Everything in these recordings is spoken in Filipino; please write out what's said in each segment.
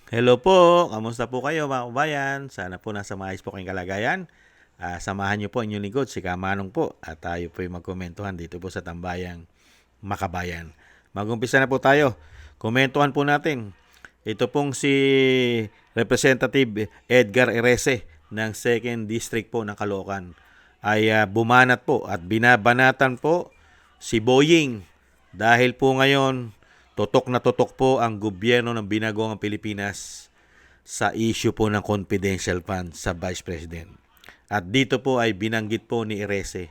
Hello po, kamusta po kayo mga kabayan? Sana po nasa maayos po kayong kalagayan. Samahan niyo po inyong lingkod, si Kamanong po. At tayo po ay magkomentuhan dito po sa Tambayang Makabayan. Mag-umpisa na po tayo. Komentuhan po natin. Ito pong si Representative Edgar Erese ng 2nd District po ng Caloocan ay bumanat po at binabanatan po si Boying dahil po ngayon tutok po ang gobyerno ng Binagoong Pilipinas sa issue po ng confidential fund sa Vice President. At dito po ay binanggit po ni Erese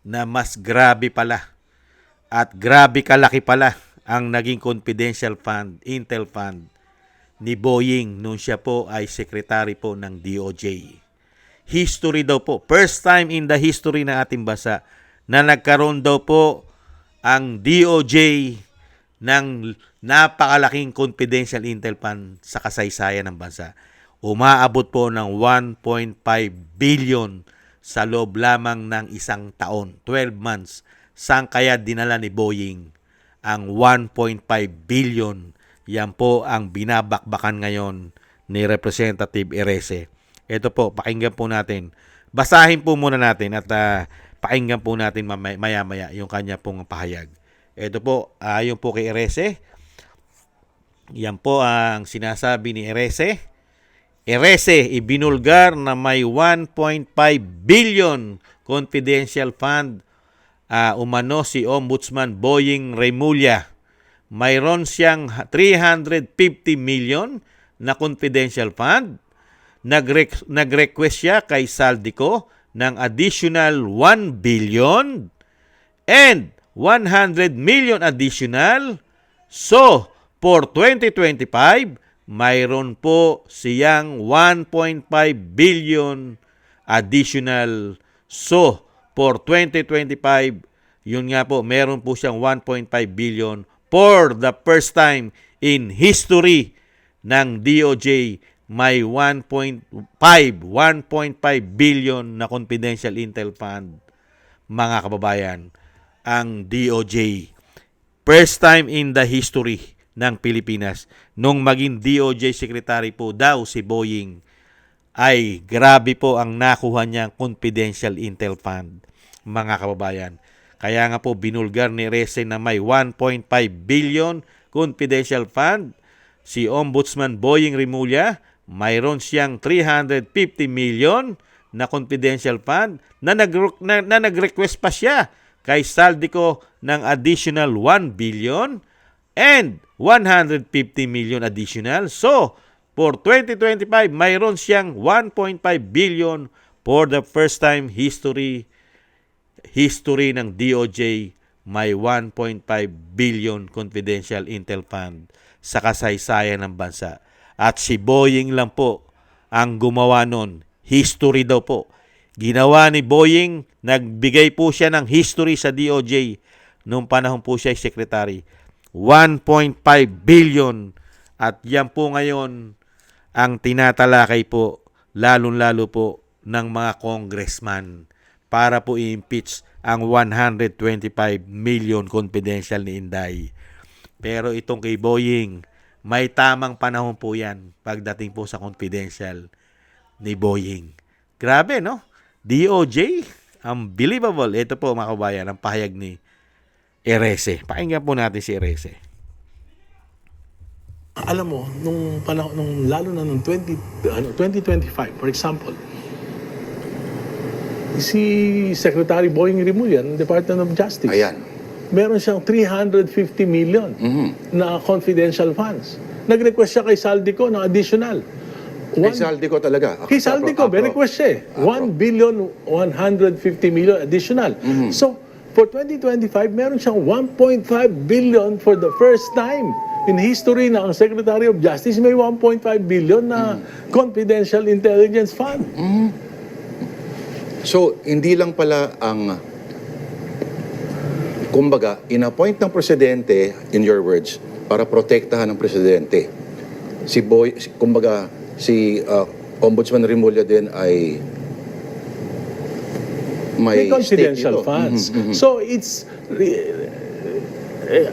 na mas grabe pala at grabe kalaki pala ang naging confidential fund, Intel fund ni Boying nung siya po ay secretary po ng DOJ. History daw po, first time in the history ng ating bansa na nagkaroon daw po ang DOJ ng napakalaking confidential intel fund sa kasaysayan ng bansa. Umaabot po ng 1.5 billion sa loob lamang ng isang taon, 12 months. Saan kaya dinala ni Boying ang 1.5 billion? Yan po ang binabakbakan ngayon ni Representative Erese. Ito po, pakinggan po natin. Basahin po muna natin at pakinggan po natin maya-maya yung kanya pong pahayag. Ito po, ayon po kay Erese. Yan po ang sinasabi ni Erese. Erese, ibinulgar na may 1.5 billion confidential fund umano si Ombudsman Boying Remulla. Mayroon siyang 350 million na confidential fund. Nag-request siya kay Saldico ng additional 1 billion and 100 million additional. So, for 2025, mayroon po siyang 1.5 billion additional. So, for 2025, yun nga po, meron po siyang 1.5 billion for the first time in history ng DOJ. May 1.5 billion na confidential intel fund, mga kababayan, ang DOJ. First time in the history ng Pilipinas. Nung maging DOJ Secretary po daw si Boying, ay grabe po ang nakuha niyang confidential intel fund, mga kababayan. Kaya nga po binulgar ni Erese na may 1.5 billion confidential fund. Si Ombudsman Boying Remulla, mayroon siyang 350 million na confidential fund na nag-request pa siya kay Saldico ng additional 1 billion and 150 million additional. So, for 2025, mayroon siyang 1.5 billion for the first time history ng DOJ. May 1.5 billion confidential intel fund sa kasaysayan ng bansa. At si Boying lang po ang gumawa nun. History daw po. Ginawa ni Boying, nagbigay po siya ng history sa DOJ nung panahon po siya secretary. 1.5 billion. At yan po ngayon ang tinatalakay po, lalong-lalo po ng mga congressman para po i-impeach ang 125 million confidential ni Inday. Pero itong kay Boying, may tamang panahon po yan pagdating po sa confidential ni Boying. Grabe, no? DOJ, unbelievable. Ito po, mga kabayan, ang pahayag ni Erese. Pakinggan po natin si Erese. Alam mo, nung panahon, lalo na nung 2025, for example, si Secretary Boying Remulla ng Department of Justice. Ayan. Meron siyang 350 million na confidential funds. Nag-request siya kay Saldico ng additional. Kay Saldico talaga. Kay Saldico, may request siya eh. 1 billion 150 million additional. So, for 2025, meron siyang 1.5 billion for the first time in history na ang Secretary of Justice may 1.5 billion na confidential intelligence fund. So, hindi lang pala ang, kumbaga, in-appoint ng presidente, in your words, para protektahan ng presidente. Si Ombudsman Remulla din ay may confidential stake funds. So, it's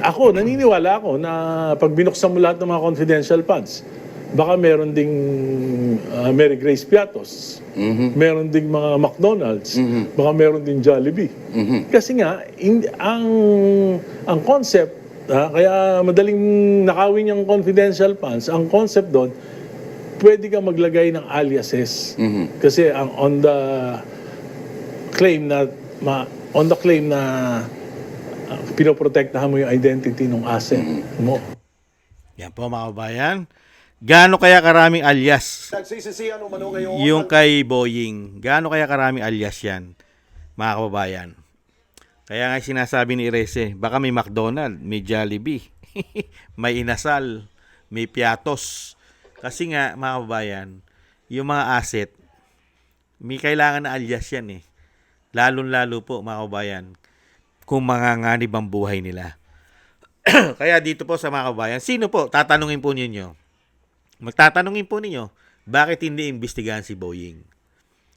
ako, naniniwala ako na pag binuksan mo lahat ng mga confidential funds, baka meron ding Mary Grace Piatos, meron ding mga McDonald's, baka meron ding Jollibee. Kasi nga, ang concept, kaya madaling nakawin yung confidential funds, ang concept doon, pwede kang maglagay ng aliases. Kasi on the claim na pinoprotektahan mo yung identity ng asset mo. Yan po mga kababayan. Gaano kaya karaming alias Nagsisisihan umano ngayon yung kay Boying? Gaano kaya karaming alias yan, mga kababayan? Kaya nga sinasabi ni Irese, baka may McDonald, may Jollibee, may Inasal, may Piatos. Kasi nga, mga kababayan, yung mga asset, may kailangan na alias yan eh. Lalong-lalo po, mga kababayan, kung manganganib ang buhay nila. Kaya dito po sa mga kababayan, sino po, tatanungin po ninyo, magtatanungin po ninyo, bakit hindi imbestigahan si Boying?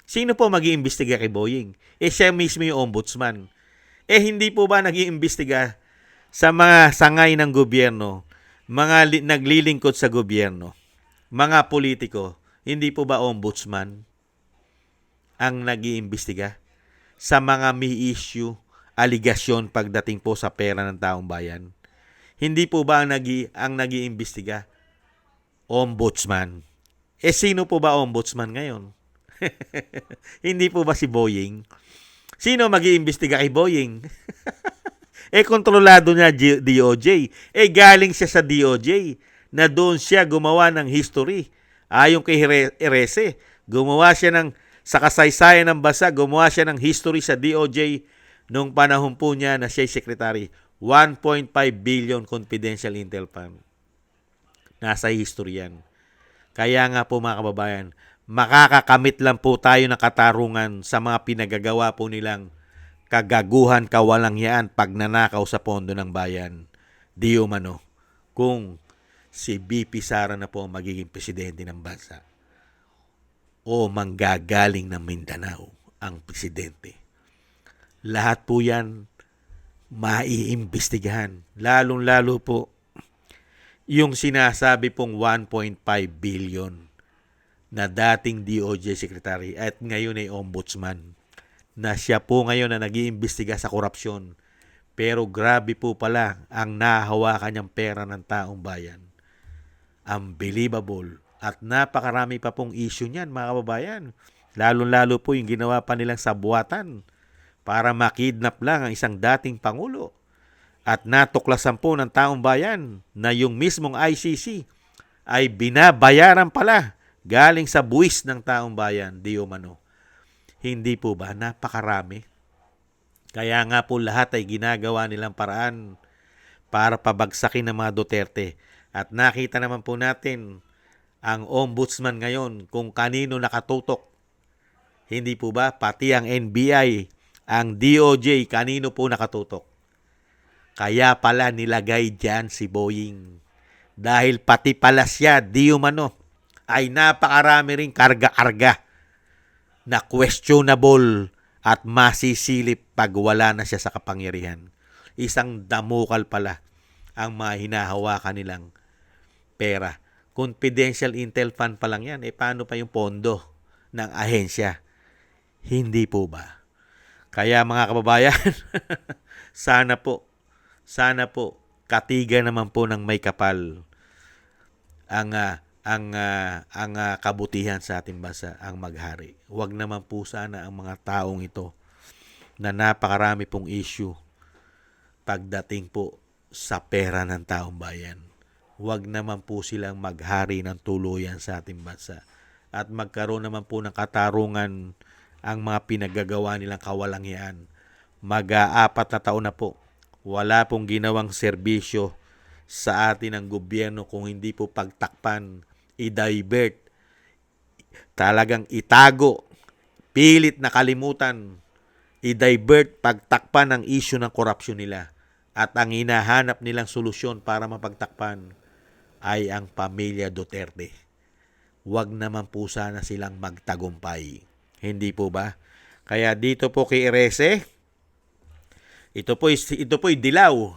Sino po mag-iimbestiga kay Boying? Siya mismo yung ombudsman. Hindi po ba nag-iimbestiga sa mga sangay ng gobyerno, mga naglilingkod sa gobyerno, mga politiko? Hindi po ba ombudsman ang nag-iimbestiga sa mga may issue, aligasyon pagdating po sa pera ng taong bayan? Hindi po ba ang nag-iimbestiga? Ombudsman. Sino po ba ombudsman ngayon? Hindi po ba si Boying? Sino mag-iimbestiga kay Boying? Kontrolado niya DOJ. Galing siya sa DOJ na doon siya gumawa ng history. Ayon kay Irese, gumawa siya sa kasaysayan ng bansa, gumawa siya ng history sa DOJ nung panahon po niya na siya'y secretary. 1.5 billion confidential intel fund. Nasa history yan. Kaya nga po mga kababayan, makakakamit lang po tayo ng katarungan sa mga pinagagawa po nilang kagaguhan, kawalangyaan, pagnanakaw sa pondo ng bayan. Di umano, kung si BP Sara na po ang magiging presidente ng bansa o manggagaling ng Mindanao ang presidente. Lahat po yan maiimbestigahan. Lalong-lalo po yung sinasabi pong 1.5 billion na dating DOJ Secretary at ngayon ay Ombudsman, na siya po ngayon na nag-iimbestiga sa korupsyon. Pero grabe po pala ang nahahawakan niyang pera ng taong bayan. Unbelievable. At napakarami pa pong issue niyan, mga kababayan. Lalo-lalo po yung ginawa pa nilang sabuatan para makidnap lang ang isang dating Pangulo. At natuklasan po ng taong bayan na yung mismong ICC ay binabayaran pala galing sa buwis ng taong bayan, di umano. Hindi po ba napakarami? Kaya nga po lahat ay ginagawa nilang paraan para pabagsakin ng mga Duterte. At nakita naman po natin ang ombudsman ngayon kung kanino nakatutok. Hindi po ba? Pati ang NBI, ang DOJ, kanino po nakatutok. Kaya pala nilagay dyan si Boying. Dahil pati pala siya, di umano, ay napakarami ring karga-karga na questionable at masisilip pag wala na siya sa kapangyarihan. Isang damukal pala ang mga hinahawakan nilang pera. Confidential intel fund pa lang yan. Paano pa yung pondo ng ahensya? Hindi po ba? Kaya mga kababayan, sana po, katiga naman po ng may kapal ang kabutihan sa ating bansa, ang maghari. Huwag naman po sana ang mga taong ito na napakarami pong issue pagdating po sa pera ng taong bayan. Huwag naman po silang maghari ng tuluyan sa ating bansa. At magkaroon naman po ng katarungan ang mga pinagagawa nilang kawalangyaan. Mag-aapat na taon na po. Wala pong ginawang serbisyo sa atin ng gobyerno kung hindi po pagtakpan, i-divert, talagang itago, pilit na kalimutan, i-divert, pagtakpan ang issue ng korupsyon nila. At ang hinahanap nilang solusyon para mapagtakpan ay ang pamilya Duterte. Huwag naman po sana silang magtagumpay. Hindi po ba? Kaya dito po kay Irese, ito po'y dilaw.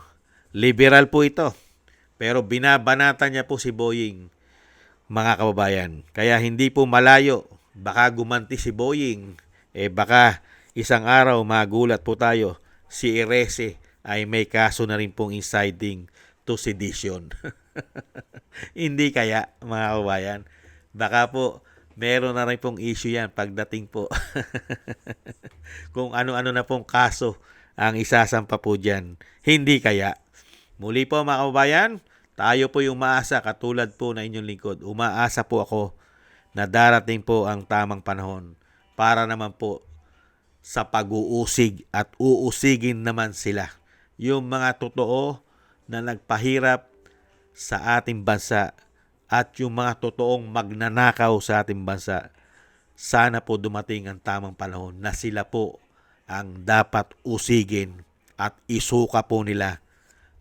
Liberal po ito. Pero binabanatan niya po si Boying. mga kababayan. Kaya hindi po malayo, baka gumanti si Boying, baka isang araw magulat po tayo, si Erese ay may kaso na rin pong inciting to sedition. Hindi kaya, mga kababayan. Baka po meron na rin pong issue yan pagdating po kung ano-ano na pong kaso ang isasampa po dyan. Hindi kaya. Muli po mga kababayan, tayo po yung maasa katulad po na inyong lingkod. Umaasa po ako na darating po ang tamang panahon para naman po sa pag-uusig at uusigin naman sila. Yung mga totoo na nagpahirap sa ating bansa at yung mga totoong magnanakaw sa ating bansa, sana po dumating ang tamang panahon na sila po ang dapat usigin at isuka po nila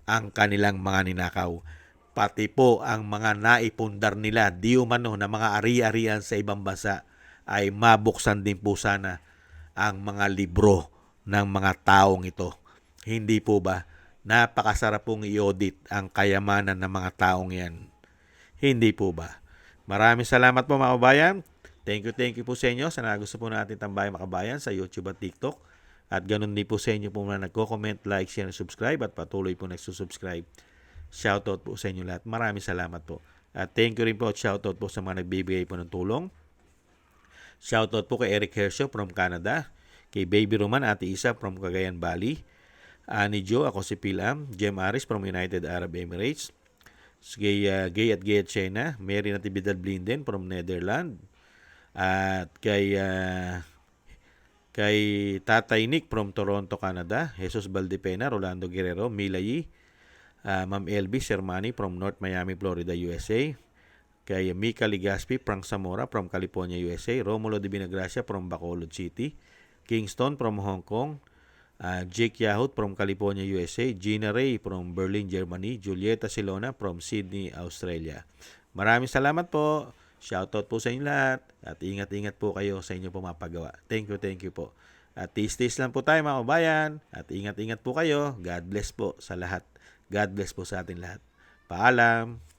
ang kanilang mga ninakaw. Pati po ang mga naipundar nila, di umano na mga ari-arian sa ibang bansa, ay mabuksan din po sana ang mga libro ng mga taong ito. Hindi po ba? Napakasarap pong i-audit ang kayamanan ng mga taong yan. Hindi po ba? Maraming salamat po mga kabayan. Thank you po sa inyo. Sana gusto po natin tambayan mga kabayan sa YouTube at TikTok. At ganun din po sa inyo po na nagko-comment, like, share, and subscribe at patuloy po nagsusubscribe. Shoutout po sa inyo lahat. Maraming salamat po. At thank you rin po at shoutout po sa mga nagbibigay po ng tulong. Shoutout po kay Eric Hershaw from Canada, kay Baby Roman, Ate Isa from Cagayan Valley, Ani Joe, ako si Pilam, Jem Aris from United Arab Emirates, kay Gay at Chena, Mary Natividad Blinden from Netherlands, at kay Tatay Nick from Toronto, Canada, Jesus Valdepena, Rolando Guerrero, Milay, Ma'am Elby Sermani from North Miami, Florida, USA, kay Mika Ligaspi, Frank Zamora from California, USA, Romulo de Binagracia from Bacolod City, Kingston from Hong Kong, Jake Yahut from California, USA, Gina Ray from Berlin, Germany, Julieta Silona from Sydney, Australia. Maraming salamat po. Shoutout po sa inyo lahat. At ingat-ingat po kayo sa inyo pumapagawa. Thank you po. At tis-tis lang po tayo mga kabayan. At ingat-ingat po kayo. God bless po sa lahat. God bless po sa atin lahat. Paalam.